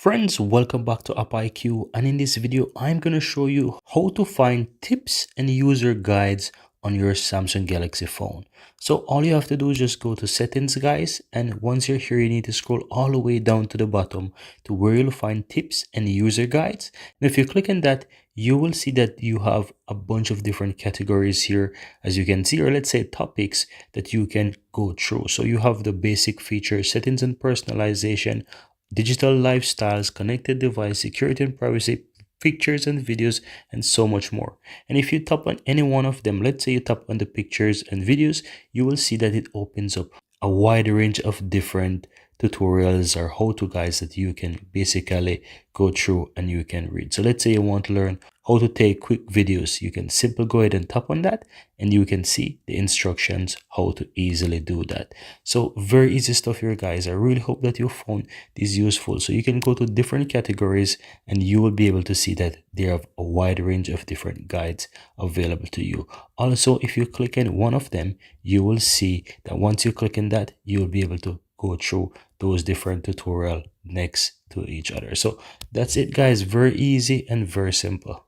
Friends, welcome back to AppIQ, and in this video I'm going to show you how to find tips and user guides on your Samsung Galaxy phone. So all you have to do is just go to settings, guys, and once you're here you need to scroll all the way down to the bottom to where you'll find tips and user guides. And if you click on that, you will see that you have a bunch of different categories here, as you can see, or let's say topics that you can go through. So you have the basic features, settings and personalization, digital lifestyles, connected device, security and privacy, pictures and videos, and so much more. And if you tap on any one of them, let's say you tap on the pictures and videos, you will see that it opens up a wide range of different tutorials or how-to guides that you can basically go through and you can read. So let's say you want to learn how to take quick videos. You can simply go ahead and tap on that and you can see the instructions how to easily do that. So very easy stuff here, guys. I really hope that you found this useful. So you can go to different categories and you will be able to see that they have a wide range of different guides available to you. Also, if you click on one of them, you will see that once you click on that, you'll be able to go through those different tutorial next to each other. So that's it, guys. Very easy and very simple.